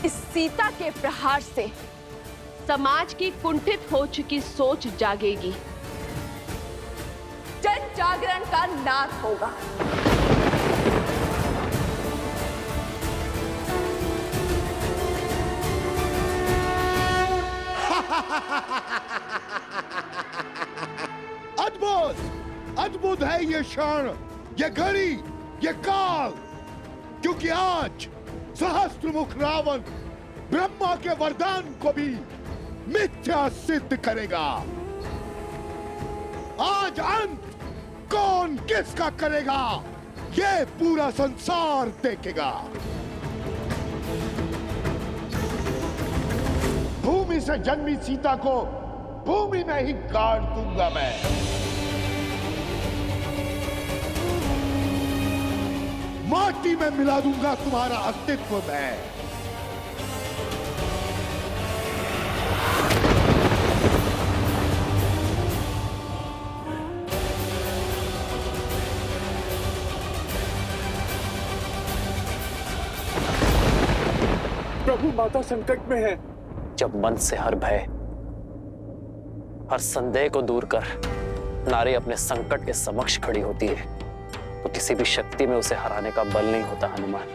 इस सीता के प्रहार से समाज की कुंठित हो चुकी सोच जागेगी, जन जागरण का नाद होगा। अद्भुत अद्भुत है ये क्षण, ये घड़ी, ये काल, क्योंकि आज सहस्त्रमुख रावण ब्रह्मा के वरदान को भी मिथ्या सिद्ध करेगा। आज अंत कौन किसका करेगा, ये पूरा संसार देखेगा। भूमि से जन्मी सीता को भूमि में ही गाड़ दूंगा मैं। माटी में मिला दूंगा तुम्हारा अस्तित्व में। प्रभु, माता संकट में है। जब मन से हर भय, हर संदेह को दूर कर नारी अपने संकट के समक्ष खड़ी होती है, तो किसी भी शक्ति में उसे हराने का बल नहीं होता। हनुमान,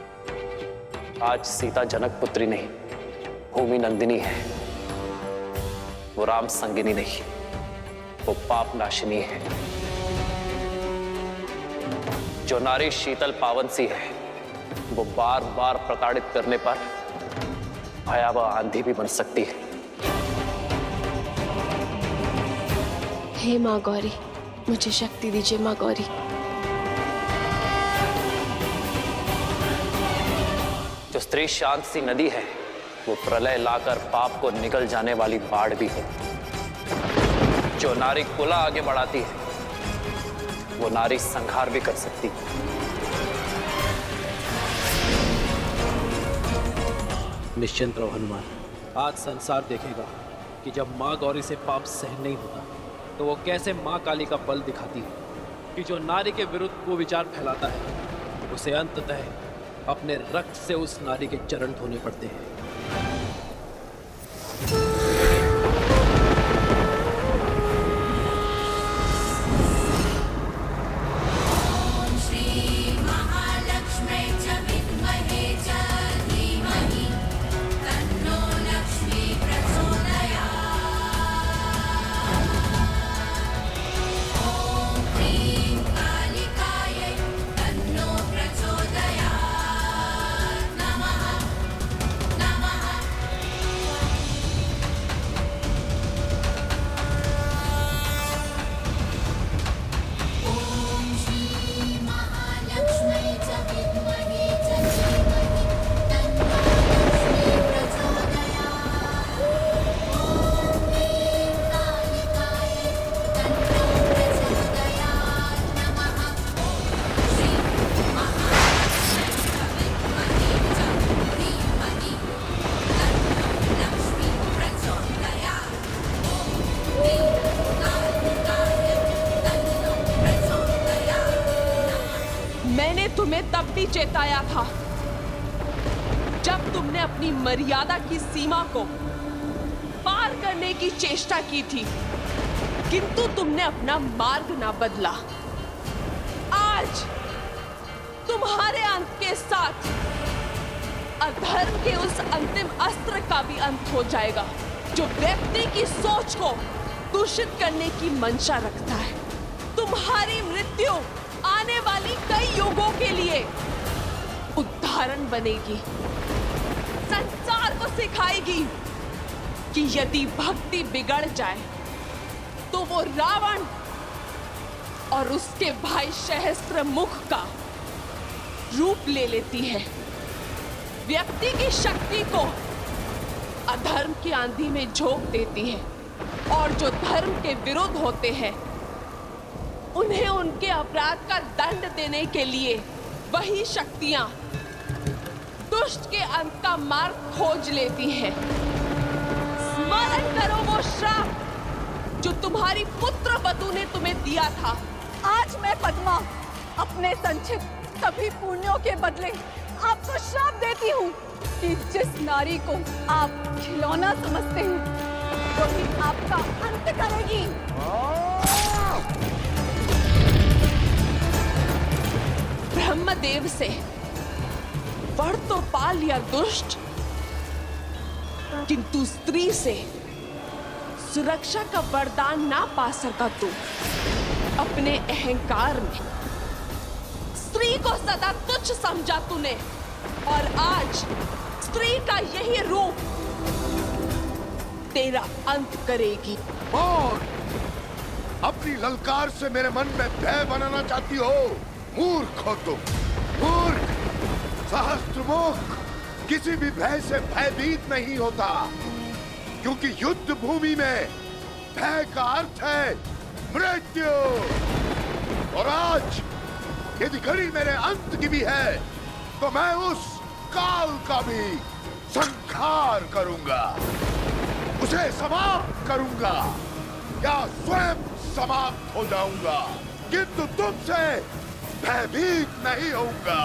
आज सीता जनक पुत्री नहीं, भूमि नंदिनी है। वो राम संगिनी नहीं, वो पाप नाशिनी है। जो नारी शीतल पावन सी है, वो बार बार प्रताड़ित करने पर भयावह आंधी भी बन सकती है। हे माँ गौरी, मुझे शक्ति दीजिए माँ गौरी। जो स्त्री शांत सी नदी है, वो प्रलय लाकर पाप को निकल जाने वाली बाढ़ भी है। जो नारी कुला आगे बढ़ाती है, वो नारी संहार भी कर सकती है। निश्चिंत रहो हनुमान, आज संसार देखेगा कि जब माँ गौरी से पाप सहन नहीं होता तो वो कैसे माँ काली का बल दिखाती है कि जो नारी के विरुद्ध को विचार फैलाता है, उसे अंततः अपने रक्त से उस नारी के चरण धोने पड़ते हैं। तुम्हें तब भी चेताया था जब तुमने अपनी मर्यादा की सीमा को पार करने की चेष्टा की थी, किंतु तुमने अपना मार्ग ना बदला। आज तुम्हारे अंत के साथ अधर्म के उस अंतिम अस्त्र का भी अंत हो जाएगा जो व्यक्ति की सोच को दूषित करने की मंशा रखता है। तुम्हारी मृत्यु आने वाली कई युगों के लिए उदाहरण बनेगी, संसार को सिखाएगी कि यदि भक्ति बिगड़ जाए तो वो रावण और उसके भाई सहस्त्रमुख का रूप ले लेती है। व्यक्ति की शक्ति को अधर्म की आंधी में झोंक देती है और जो धर्म के विरुद्ध होते हैं उन्हें उनके अपराध का दंड देने के लिए वही शक्तियां दुष्ट के अंत का मार्ग खोज लेती हैं। स्मरण करो वो श्राप जो तुम्हारी पुत्र वधु ने तुम्हें दिया था। आज मैं पद्मा अपने संचित सभी पुण्यों के बदले आपको श्राप देती हूँ। कि जिस नारी को आप खिलौना समझते हैं वही आपका अंत करेगी। ब्रह्मदेव से वर तो पा लिया दुष्ट, किंतु स्त्री से सुरक्षा का वरदान ना पा सका तू। अपने अहंकार में स्त्री को सदा तुच्छ समझा तूने, और आज स्त्री का यही रूप तेरा अंत करेगी। और अपनी ललकार से मेरे मन में भय बनाना चाहती हो? मूर्ख हो तुम, मूर्ख। सहस्त्रमुख किसी भी भय से भयभीत नहीं होता, क्योंकि युद्ध भूमि में भय का अर्थ है मृत्यु। और आज यदि घड़ी मेरे अंत की भी है तो मैं उस काल का भी संहार करूंगा, उसे समाप्त करूंगा या स्वयं समाप्त हो जाऊंगा, किंतु तुमसे भयभीत नहीं होऊंगा।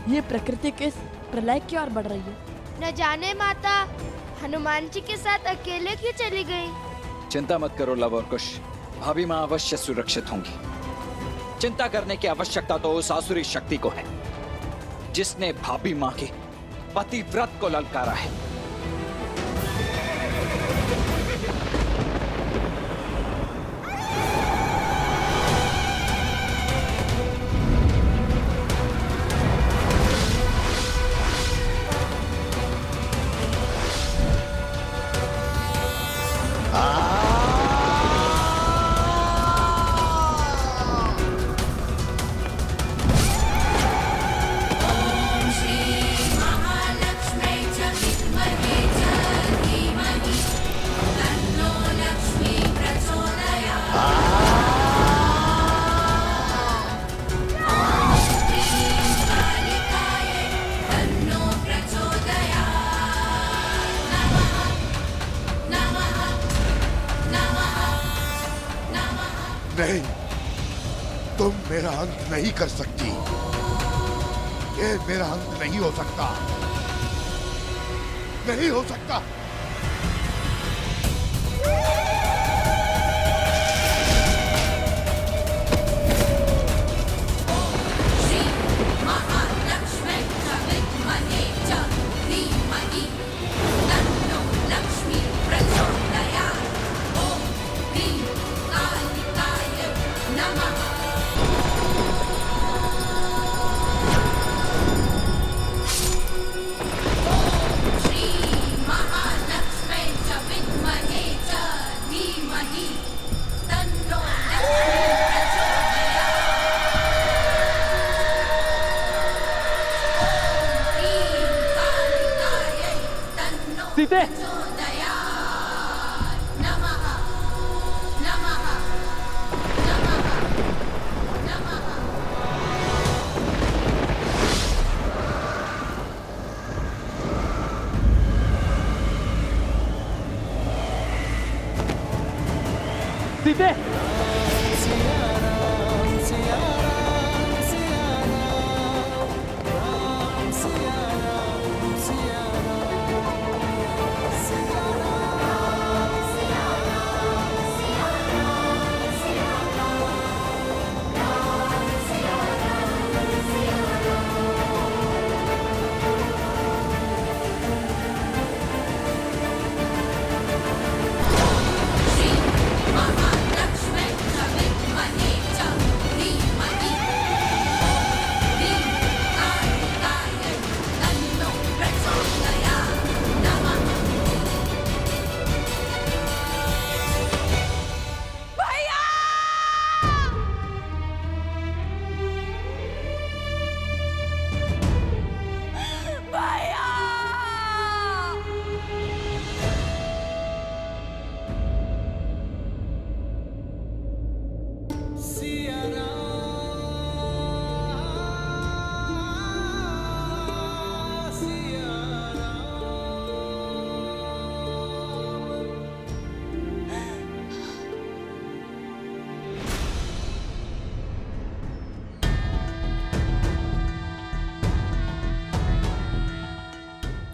ये प्रकृति के प्रलय की ओर बढ़ रही है। न जाने माता हनुमान जी के साथ अकेले क्यों चली गई? चिंता मत करो लव और कुश, भाभी माँ अवश्य सुरक्षित होंगी। चिंता करने की आवश्यकता तो उस आसुरी शक्ति को है जिसने भाभी माँ के पतिव्रत को ललकारा है। नहीं, तुम मेरा अंत नहीं कर सकती। ये मेरा अंत नहीं हो सकता, नहीं हो सकता। महालक्ष्मी सीते।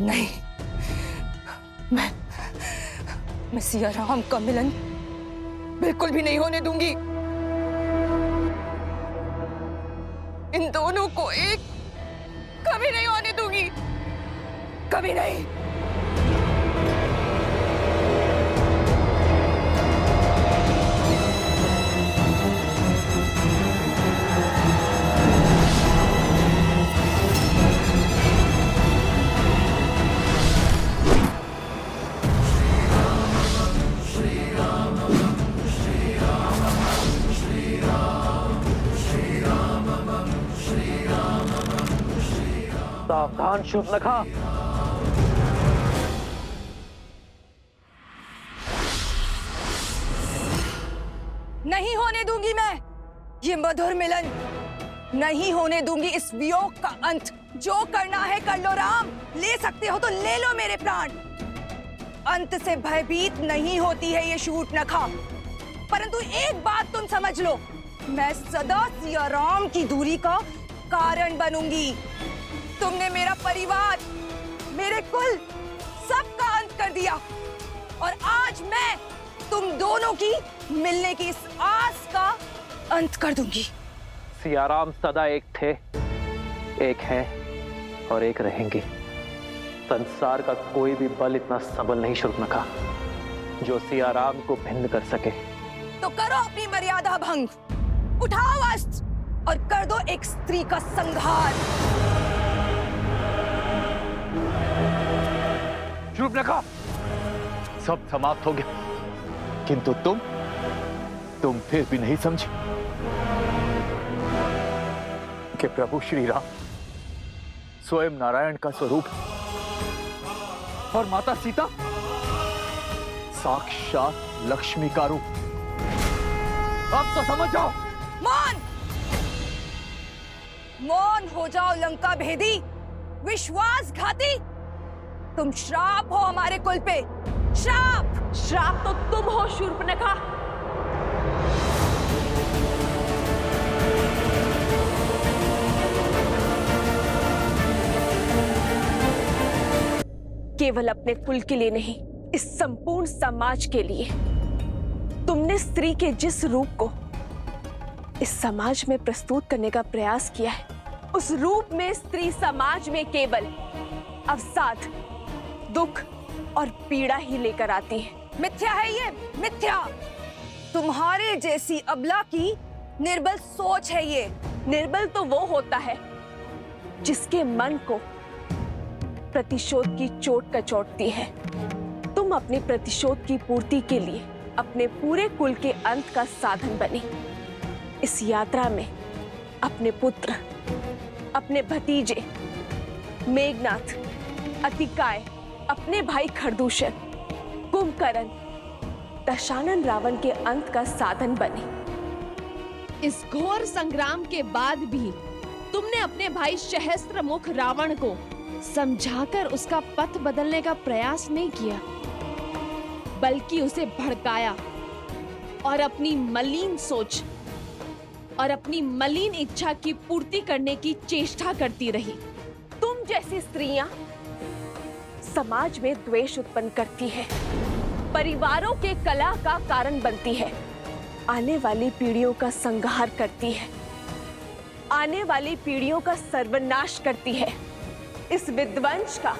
नहीं, मैं सिया राम का मिलन बिल्कुल भी नहीं होने दूंगी। इन दोनों को एक कभी नहीं होने दूंगी, कभी नहीं। सावधान शूर्पणखा। नहीं होने दूंगी मैं ये मधुर मिलन, नहीं होने दूंगी इस वियोग का अंत। जो करना है कर लो राम, ले सकते हो तो ले लो मेरे प्राण। अंत से भयभीत नहीं होती है ये शूर्पणखा, परंतु एक बात तुम समझ लो, मैं सदा सिया राम की दूरी का कारण बनूंगी। तुमने मेरा परिवार, मेरे कुल, सबका अंत कर दिया और आज मैं तुम दोनों की मिलने की इस आस का अंत कर दूंगी। सियाराम सदा एक थे, एक हैं और एक रहेंगे। संसार का कोई भी बल इतना सबल नहीं शूर्पणखा जो सियाराम को भिन्न कर सके। तो करो अपनी मर्यादा भंग, उठाओ अस्त्र और कर दो एक स्त्री का संहार। शूर्पणखा, सब समाप्त हो गया, किंतु तुम फिर भी नहीं समझे कि प्रभु श्री राम स्वयं नारायण का स्वरूप है और माता सीता साक्षात लक्ष्मी का रूप। अब तो समझ जाओ। मौन, मौन हो जाओ लंका भेदी, विश्वासघाती। तुम श्राप हो हमारे कुल पे, श्राप। श्राप तो तुम हो शूर्पणखा। केवल अपने कुल के लिए नहीं, इस संपूर्ण समाज के लिए। तुमने स्त्री के जिस रूप को इस समाज में प्रस्तुत करने का प्रयास किया है, उस रूप में स्त्री समाज में केवल अवसाद, दुख और पीड़ा ही लेकर आती है। मिथ्या है ये, मिथ्या। तुम्हारे जैसी अबला की निर्बल सोच है ये। निर्बल तो वो होता है जिसके मन को प्रतिशोध की चोट कचोटती है। तुम अपने प्रतिशोध की पूर्ति के लिए अपने पूरे कुल के अंत का साधन बने। इस यात्रा में अपने पुत्र, अपने भतीजे मेघनाथ, अतिकाय, अपने भाई खरदूषण, कुंभकर्ण, दशानन रावण के अंत का साधन बने। इस घोर संग्राम के बाद भी तुमने अपने भाई सहस्त्रमुख रावण को समझाकर उसका पथ बदलने का प्रयास नहीं किया, बल्कि उसे भड़काया और अपनी मलिन सोच और अपनी मलिन इच्छा की पूर्ति करने की चेष्टा करती रही। तुम जैसी स्त्रियां समाज में द्वेष उत्पन्न करती है, परिवारों के कलह का कारण बनती है, आने वाली पीढ़ियों का संहार करती है, आने वाली पीढ़ियों का सर्वनाश करती है। इस विध्वंस का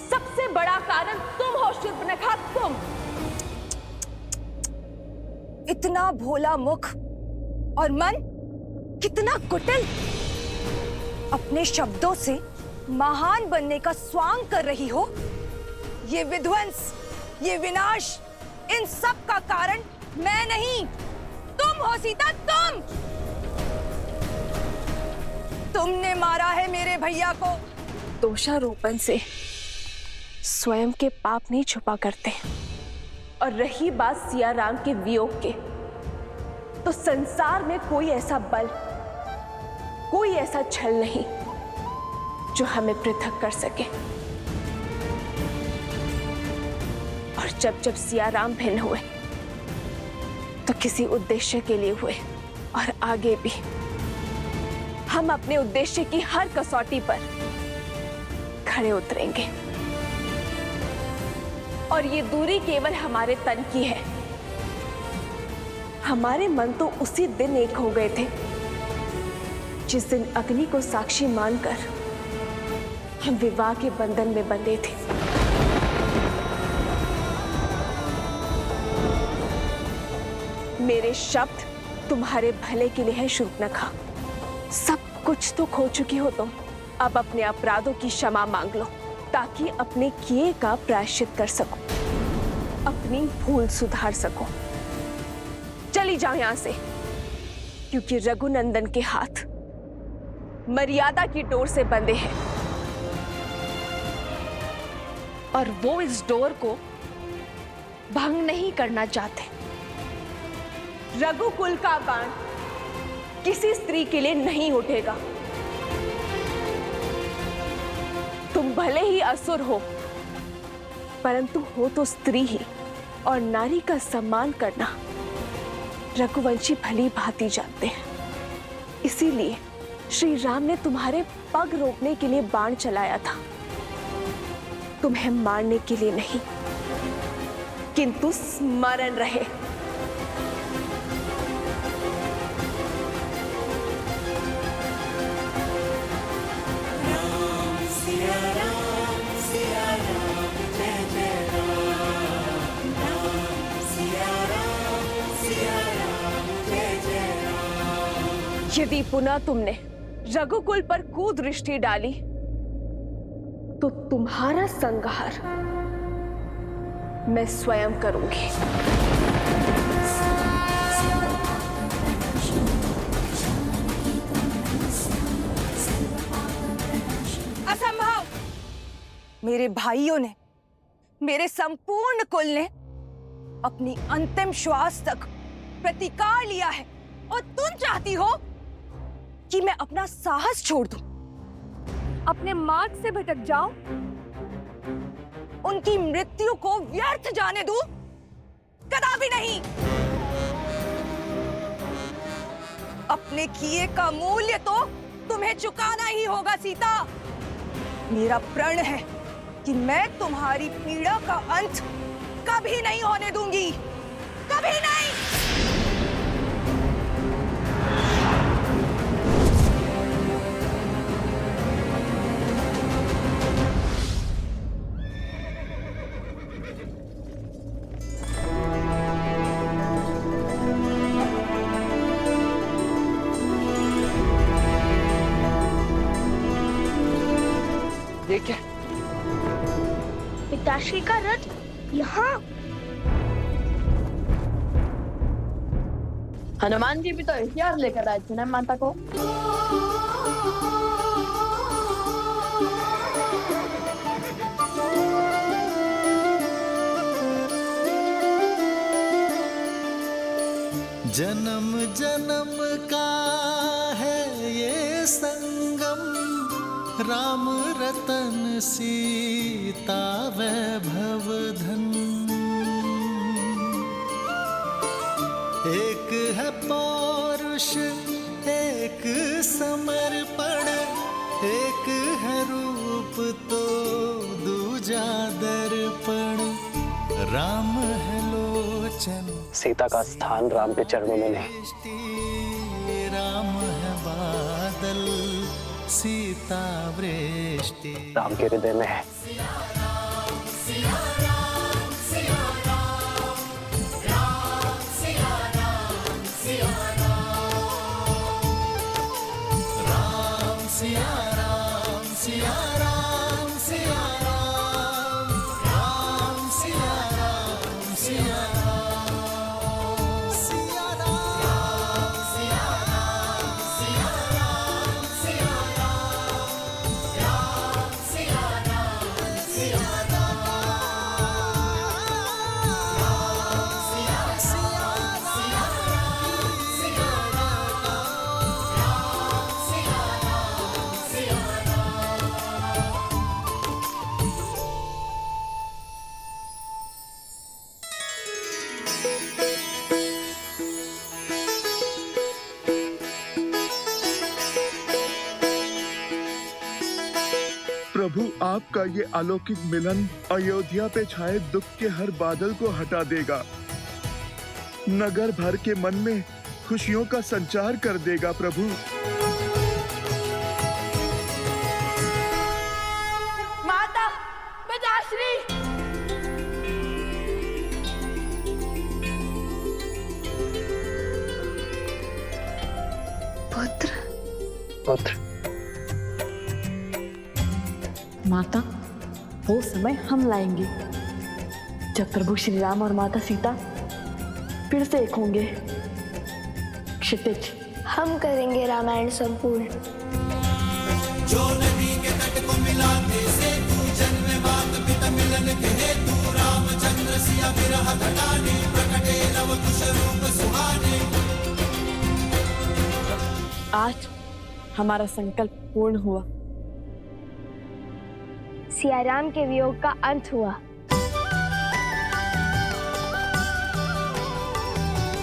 सबसे बड़ा कारण तुम हो शूर्पणखा, तुम। इतना भोला मुख और मन कितना कुटिल, अपने शब्दों से महान बनने का स्वांग कर रही हो। ये विध्वंस, ये विनाश, इन सब का कारण मैं नहीं, तुम हो सीता, तुम। तुमने मारा है मेरे भैया को। दोषारोपण से स्वयं के पाप नहीं छुपा करते। और रही बात सिया राम के वियोग के, तो संसार में कोई ऐसा बल, कोई ऐसा छल नहीं जो हमें पृथक कर सके। और जब जब सिया राम भिन्न हुए तो किसी उद्देश्य के लिए हुए, और आगे भी हम अपने उद्देश्य की हर कसौटी पर खड़े उतरेंगे। और ये दूरी केवल हमारे तन की है। हमारे मन तो उसी दिन एक हो गए थे जिस दिन अग्नि को साक्षी मानकर हम विवाह के बंधन में बंधे थे। मेरे शब्द तुम्हारे भले के लिए है शूर्पणखा। सब कुछ तो खो चुकी हो तुम, अब अपने अपराधों की क्षमा मांग लो ताकि अपने किए का प्रायश्चित कर सको, अपनी भूल सुधार सको। चली जाओ यहां से, क्योंकि रघुनंदन के हाथ मर्यादा की डोर से बंधे हैं और वो इस डोर को भंग नहीं करना चाहते। रघुकुल का बाण किसी स्त्री के लिए नहीं उठेगा। तुम भले ही असुर हो, परंतु हो तो स्त्री ही, और नारी का सम्मान करना रघुवंशी भली भांति जानते हैं। इसीलिए श्री राम ने तुम्हारे पग रोकने के लिए बाण चलाया था, तुम्हें मारने के लिए नहीं, किंतु स्मरण रहे। यदि पुनः तुमने रघुकुल पर कुदृष्टि डाली तो तुम्हारा संहार मैं स्वयं करूंगी। असंभव! मेरे भाइयों ने, मेरे संपूर्ण कुल ने अपनी अंतिम श्वास तक प्रतिकार लिया है, और तुम चाहती हो कि मैं अपना साहस छोड़ दूं, अपने मार्ग से भटक जाऊं, उनकी मृत्यु को व्यर्थ जाने दूं? कदापि नहीं। अपने किए का मूल्य तो तुम्हें चुकाना ही होगा सीता। मेरा प्रण है कि मैं तुम्हारी पीड़ा का अंत कभी नहीं होने दूंगी, कभी नहीं। ये क्या? पिताश्री का रथ यहाँ। हनुमान जी भी तो इतिहास लेकर आए थे ना माता को। जन्म जन्म का है ये संगम, राम रतन सीता वैभव धन। समर्पण एक है रूप तो दूजा दर्पण राम है लोचन सीता का स्थान राम के चरणों में नहीं, राम है बादल सीता वृष्टि राम के हृदय में है। प्रभु, आपका ये अलौकिक मिलन अयोध्या पे छाए दुख के हर बादल को हटा देगा, नगर भर के मन में खुशियों का संचार कर देगा। प्रभु, माता पिताश्री, पुत्र माता, वो समय हम लाएंगे जब प्रभु श्री राम और माता सीता फिर से एक होंगे। क्षितिज, हम करेंगे रामायण संपूर्ण। जो नदी के तट को मिलाते से तू जन्म बात पिता मिलन के हेतु रामचंद्र सिया विरह घटाने प्रकटे नव कुश रूप सुहाने। आज हमारा संकल्प पूर्ण हुआ। सिया राम के वियोग का अंत हुआ।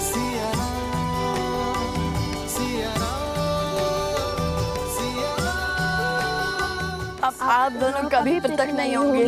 सिया राम, सिया राम, सिया राम। अब आप दोनों कभी पृथक नहीं होंगे।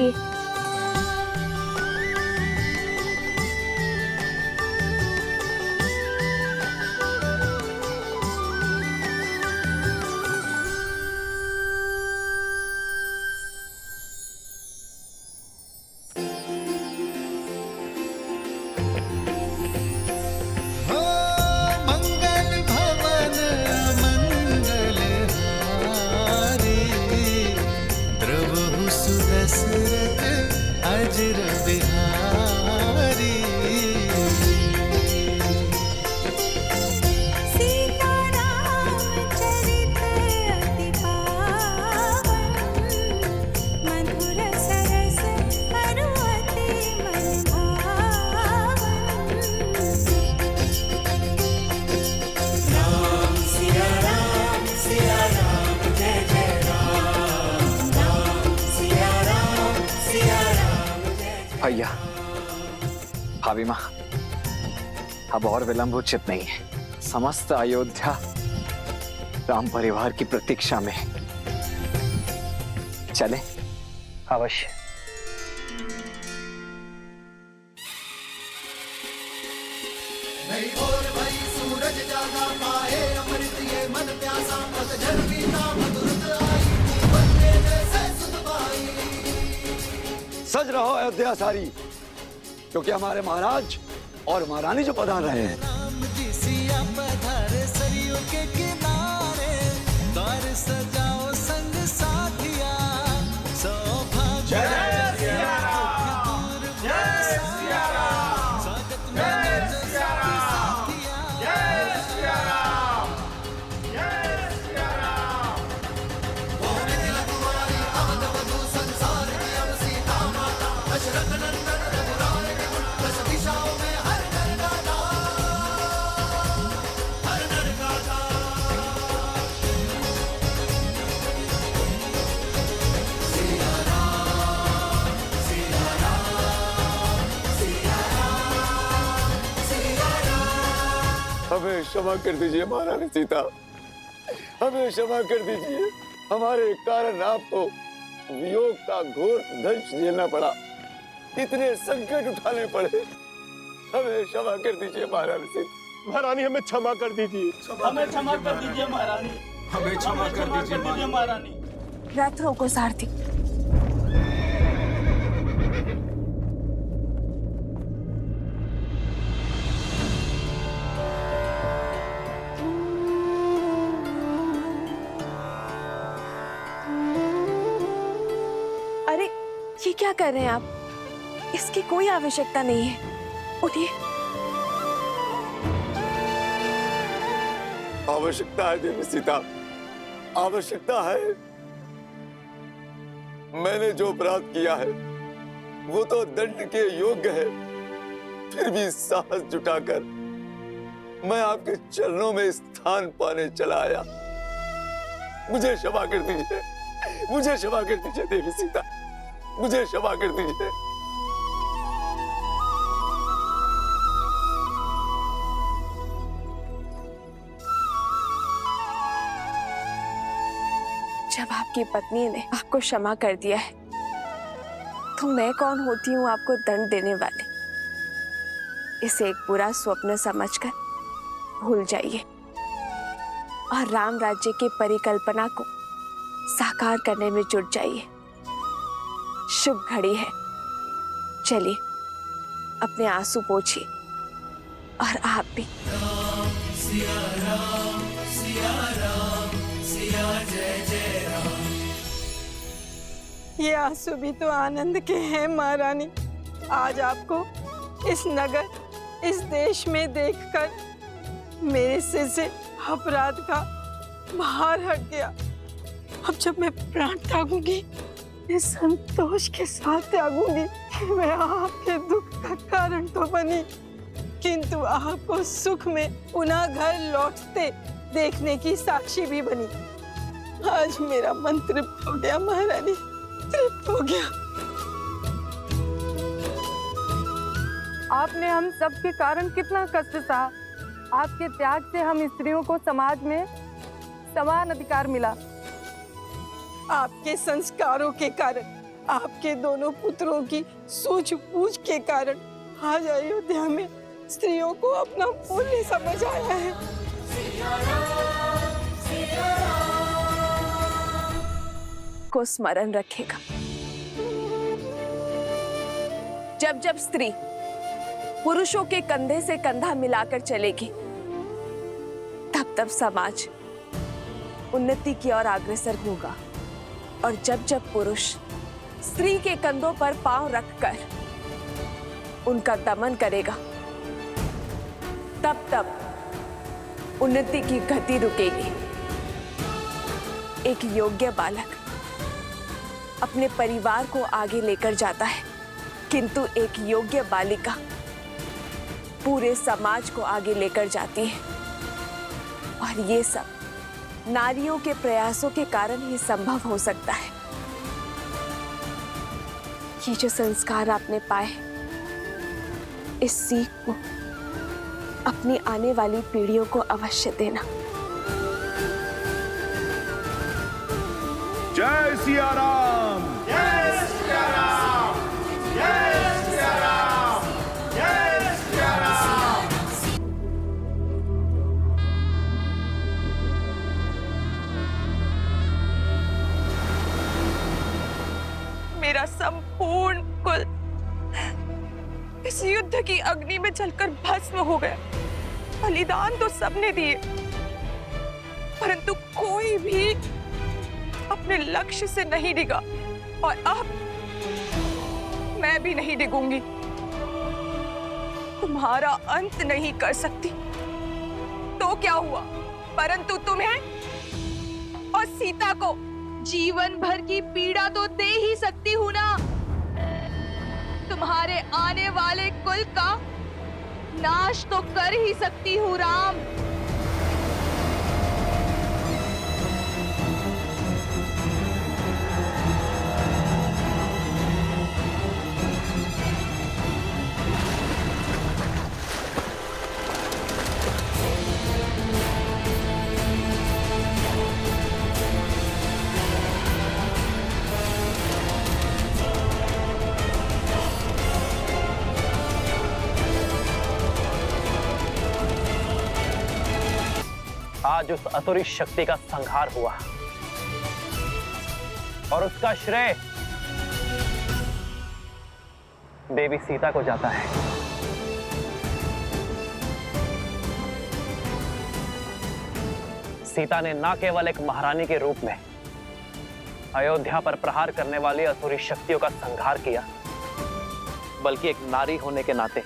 अजर बिहारी सीताराम चरित अति पावन मधुर सरस अरुअति मन भावन। राम सिया राम जय जय राम, राम सिया राम भैया, भाभी माँ, अब और विलंब उचित नहीं है। समस्त अयोध्या राम परिवार की प्रतीक्षा में। चले? अवश्य। नहीं और भाई सूरज जागा पाए अमृत ये मन प्यासा पतझड़ बीता मधुरत आई बनने जैसे सुध पाई। सज रहो अयोध्या सारी, क्योंकि हमारे महाराज और महारानी जो पधार रहे हैं। राम जी सिया पधारे सरयू के किनारे, द्वार सजाओ संग साथिया सौभाग्य। जय सिया राम, जय सिया राम, स्वागत में जय सिया राम, जय सिया राम, जय सिया राम। भोरे तिलक वाली अवध वधू संसार की अब सीता माता, दशरथ नंदन रघुराय के गुण दस दिशाओं में हर घर गाता, हर घर गाता। सिया राम, सिया राम, सिया राम, सिया राम। हमें क्षमा कर दीजिए महारानी सीता, हमें क्षमा कर दीजिए। हमारे कारण आपको वियोग का घोर दंश झेलना पड़ा, इतने संकट उठाने पड़े। हमें क्षमा कर दीजिए महारानी सीता। महारानी हमें क्षमा कर दीजिए। हमें क्षमा कर दीजिए महारानी। हमें क्षमा कर दीजिए महारानी। रथ रोको सारथी। अरे ये क्या कर रहे हैं आप? इसकी कोई आवश्यकता नहीं है। उठिए। आवश्यकता है देवी सीता, आवश्यकता है। मैंने जो अपराध किया है वो तो दंड के योग्य है, फिर भी साहस जुटाकर मैं आपके चरणों में स्थान पाने चला आया। मुझे क्षमा कर दीजिए, मुझे क्षमा कर दीजिए देवी सीता, मुझे क्षमा कर दीजिए। जब आपकी पत्नी ने आपको क्षमा कर दिया है तो मैं कौन होती हूँ आपको दंड देने वाली? इसे एक बुरा स्वप्न समझकर भूल जाइए और राम राज्य की परिकल्पना को साकार करने में जुट जाइए। शुभ घड़ी है। चलिए अपने आंसू पोंछिए और आप भी। सिया राम, सिया राम, सिया जय जय राम। ये आंसू भी तो आनंद के हैं महारानी। आज आपको इस नगर, इस देश में देखकर मेरे सिर से अपराध का भार हट गया। अब जब मैं प्राण त्यागूंगी, इस संतोष के साथ त्यागूंगी कि मैं आपके दुख का कारण तो बनी, किंतु आपको सुख में पुनः घर लौटते देखने की साक्षी भी बनी। आज मेरा मन तृप्त हो गया महारानी, तृप्त हो गया। आपने हम सबके कारण कितना कष्ट सहा। आपके त्याग से हम स्त्रियों को समाज में समान अधिकार मिला। आपके संस्कारों के कारण, आपके दोनों पुत्रों की सूझबूझ के कारण आज अयोध्या में स्त्रियों को अपना मूल्य समझ आया है। को स्मरण रखेगा। जब जब स्त्री पुरुषों के कंधे से कंधा मिलाकर चलेगी, तब तब समाज उन्नति की ओर अग्रसर होगा। और जब जब पुरुष स्त्री के कंधों पर पांव रखकर उनका दमन करेगा, तब तब उन्नति की गति रुकेगी। एक योग्य बालक अपने परिवार को आगे लेकर जाता है, किंतु एक योग्य बालिका पूरे समाज को आगे लेकर जाती है। और ये सब नारियों के प्रयासों के कारण ही संभव हो सकता है। ये जो संस्कार आपने पाए, इस सीख को अपनी आने वाली पीढ़ियों को अवश्य देना। जय सिया राम, जय सिया राम, जय सिया राम, जय सिया राम। मेरा संपूर्ण कुल इस युद्ध की अग्नि में जलकर भस्म हो गया। बलिदान तो सबने दिए, परंतु कोई भी अपने लक्ष्य से नहीं डिगा। और अब मैं भी नहीं डिगूंगी। तुम्हारा अंत नहीं कर सकती तो क्या हुआ, परंतु तुम्हें और सीता को जीवन भर की पीड़ा तो दे ही सकती हूं ना। तुम्हारे आने वाले कुल का नाश तो कर ही सकती हूं राम। आज उस असुरी शक्ति का संहार हुआ और उसका श्रेय देवी सीता को जाता है। सीता ने न केवल एक महारानी के रूप में अयोध्या पर प्रहार करने वाली असुरी शक्तियों का संहार किया, बल्कि एक नारी होने के नाते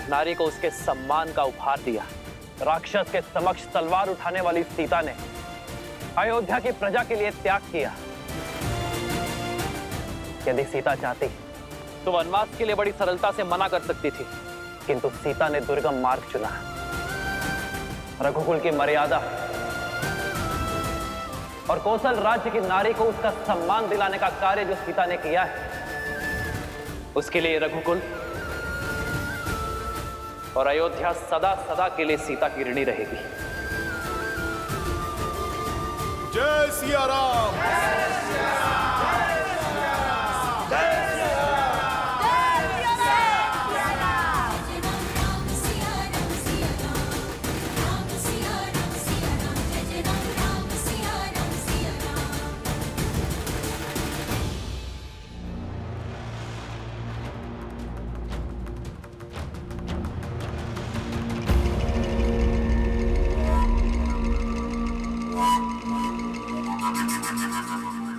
नारी को उसके सम्मान का उपहार दिया। राक्षस के समक्ष तलवार उठाने वाली सीता ने अयोध्या की प्रजा के लिए त्याग किया। यदि सीता चाहती तो वनवास के लिए बड़ी सरलता से मना कर सकती थी, किंतु सीता ने दुर्गम मार्ग चुना। रघुकुल की मर्यादा और कौशल राज्य की नारी को उसका सम्मान दिलाने का कार्य जो सीता ने किया है, उसके लिए रघुकुल और अयोध्या सदा सदा के लिए सीता की ऋणी रहेगी। जय सिया राम।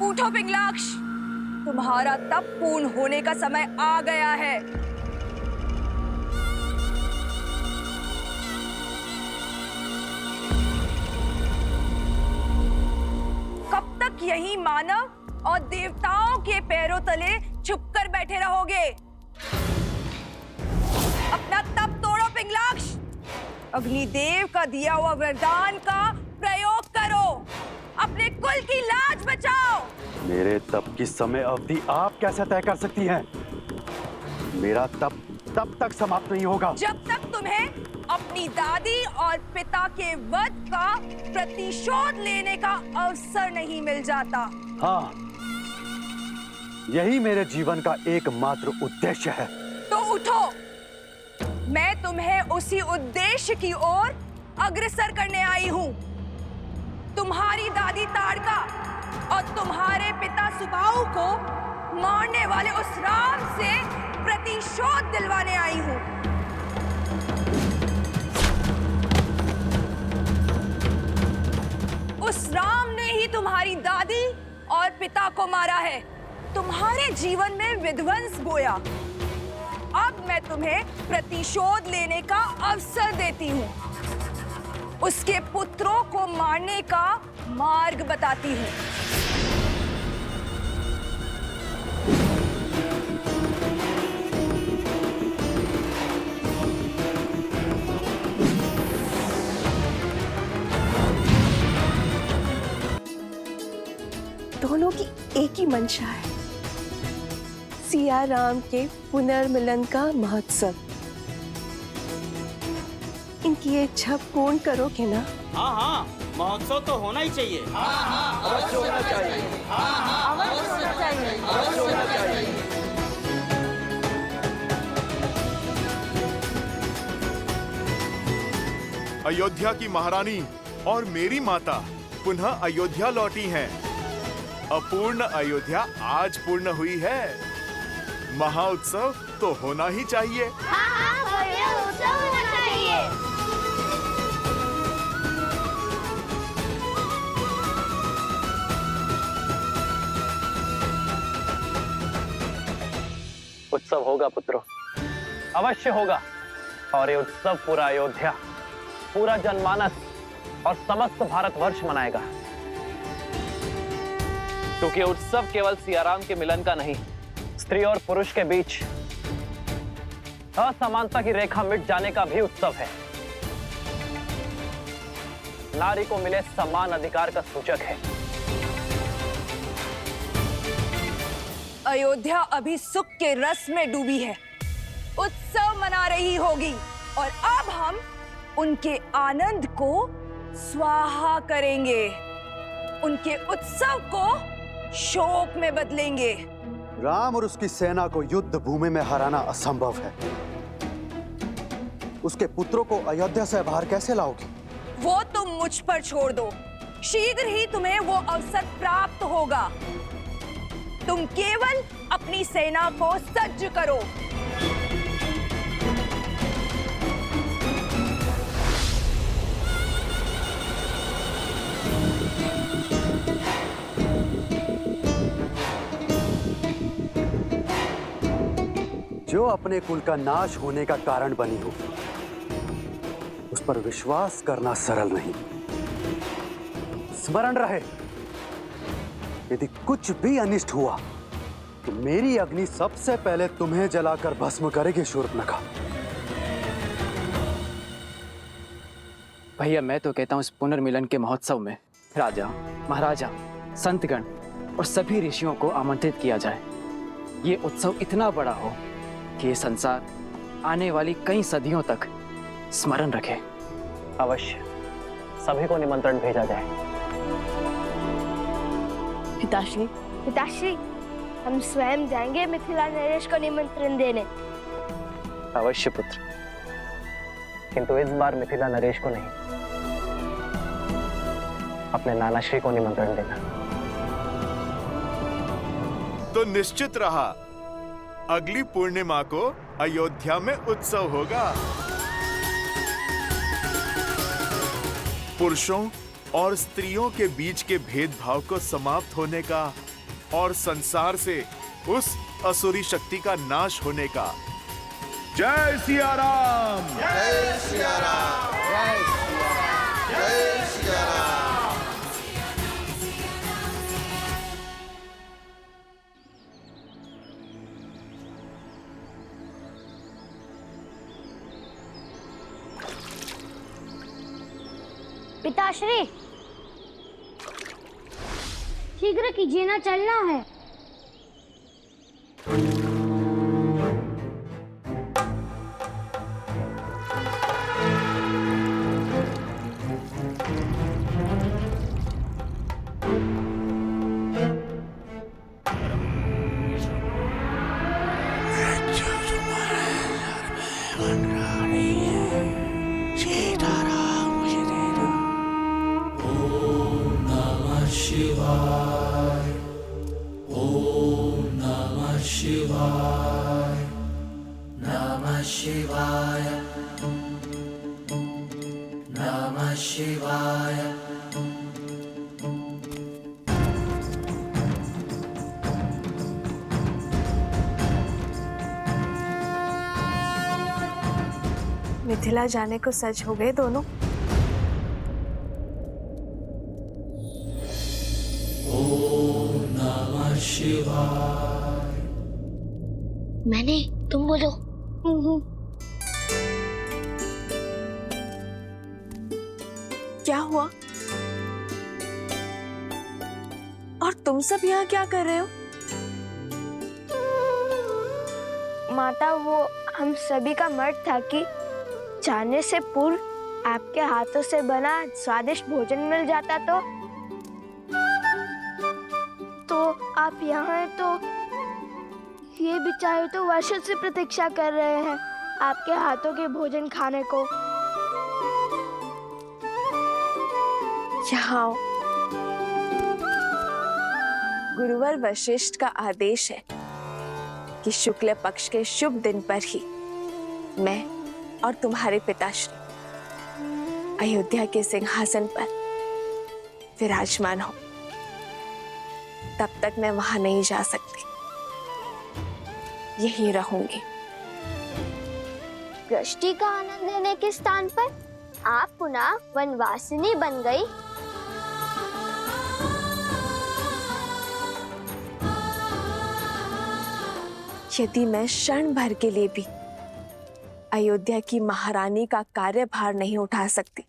उठो पिंगलाक्ष, तुम्हारा तप पूर्ण होने का समय आ गया है। कब तक यही मानव और देवताओं के पैरों तले छुपकर बैठे रहोगे? अपना तप तोड़ो पिंगलाक्ष, अग्निदेव का दिया हुआ वरदान का प्रयोग करो, अपने कुल की लाज बचाओ। मेरे तप की समय अवधि आप कैसे तय कर सकती हैं? मेरा तप तब तक समाप्त नहीं होगा जब तक तुम्हें अपनी दादी और पिता के वध का प्रतिशोध लेने का अवसर नहीं मिल जाता। हाँ, यही मेरे जीवन का एकमात्र उद्देश्य है। तो उठो, मैं तुम्हें उसी उद्देश्य की ओर अग्रसर करने आई हूँ। तुम्हारी दादी ताड़का और तुम्हारे पिता सुबाहु को मारने वाले उस राम से प्रतिशोध दिलवाने आई हूँ। उस राम ने ही तुम्हारी दादी और पिता को मारा है, तुम्हारे जीवन में विध्वंस बोया। अब मैं तुम्हें प्रतिशोध लेने का अवसर देती हूँ, उसके पुत्रों को मारने का मार्ग बताती हूँ। दोनों की एक ही मंशा है, सिया राम के पुनर्मिलन का महोत्सव। इनकी इच्छा पूर्ण करोगे ना? हाँ हाँ, महोत्सव तो होना ही चाहिए। अवश्य होना चाहिए। अवश्य होना चाहिए। अवश्य होना चाहिए। अयोध्या की महारानी और मेरी माता पुनः अयोध्या लौटी हैं। अपूर्ण अयोध्या आज पूर्ण हुई है। महाउत्सव तो होना ही चाहिए। उत्सव होना चाहिए। उत्सव होगा पुत्रों, अवश्य होगा। और ये उत्सव पूरा अयोध्या, पूरा जनमानस और समस्त भारतवर्ष मनाएगा। क्योंकि उत्सव केवल सियाराम के मिलन का नहीं, स्त्री और पुरुष के बीच असमानता की रेखा मिट जाने का भी उत्सव है। नारी को मिले समान अधिकार का सूचक है। अयोध्या अभी सुख के रस में डूबी है, उत्सव मना रही होगी, और अब हम उनके आनंद को स्वाहा करेंगे, उनके उत्सव को शोक में बदलेंगे। राम और उसकी सेना को युद्ध भूमि में हराना असंभव है। उसके पुत्रों को अयोध्या से बाहर कैसे लाओगी? वो तुम मुझ पर छोड़ दो। शीघ्र ही तुम्हें वो अवसर प्राप्त होगा। तुम केवल अपनी सेना को सज्ज करो। जो अपने कुल का नाश होने का कारण बनी हो, उस पर विश्वास करना सरल नहीं। स्मरण रहे, यदि कुछ भी अनिष्ट हुआ तो मेरी अग्नि सबसे पहले तुम्हें जलाकर भस्म करेगी शूर्पणखा। भैया मैं तो कहता हूँ इस पुनर्मिलन के महोत्सव में राजा, महाराजा, संतगण और सभी ऋषियों को आमंत्रित किया जाए। ये उत्सव इतना बड़ा हो कि ये संसार आने वाली कई सदियों तक स्मरण रखे। अवश्य सभी को निमंत्रण भेजा जाए। पिताश्री, पिताश्री, हम स्वयं जाएंगे मिथिला नरेश को निमंत्रण देने। अवश्य पुत्र, किंतु इस बार मिथिला नरेश को नहीं, अपने नानाश्री को निमंत्रण देना। तो निश्चित रहा, अगली पूर्णिमा को अयोध्या में उत्सव होगा। पुरुषों और स्त्रियों के बीच के भेदभाव को समाप्त होने का और संसार से उस असुरी शक्ति का नाश होने का। जय सिया राम, जय सिया राम, जय सिया राम, जय सिया राम। पिताश्री, शीघ्र कीजिए ना, चलना है। शिवाय, ओम नमः शिवाय, नमः शिवाय, नमः शिवाय। मिथिला जाने को सच हो गए दोनों। ओम नमः शिवाय। मैंने, तुम बोलो। क्या हुआ? और तुम सब यहाँ क्या कर रहे हो? माता, वो हम सभी का मत था कि जाने से पूर्व आपके हाथों से बना स्वादिष्ट भोजन मिल जाता तो आप यहाँ हैं, तो ये बेचारे तो वर्षों से प्रतीक्षा कर रहे हैं आपके हाथों के भोजन खाने को। यहाँ आओ। गुरुवर वशिष्ठ का आदेश है कि शुक्ल पक्ष के शुभ दिन पर ही मैं और तुम्हारे पिताश्री अयोध्या के सिंहासन पर विराजमान हो। तब तक मैं वहां नहीं जा सकती, यहीं रहूंगी। दृष्टि का आनंद लेने के स्थान पर आप पुनः वनवासिनी बन गई। यदि मैं क्षण भर के लिए भी अयोध्या की महारानी का कार्यभार नहीं उठा सकती,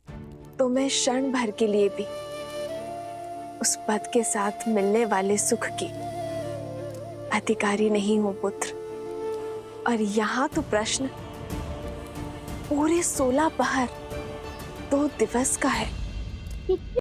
तो मैं क्षण भर के लिए भी उस पद के साथ मिलने वाले सुख की अधिकारी नहीं हूं पुत्र। और यहाँ तो प्रश्न पूरे 16 पहर 2 दिवस का है।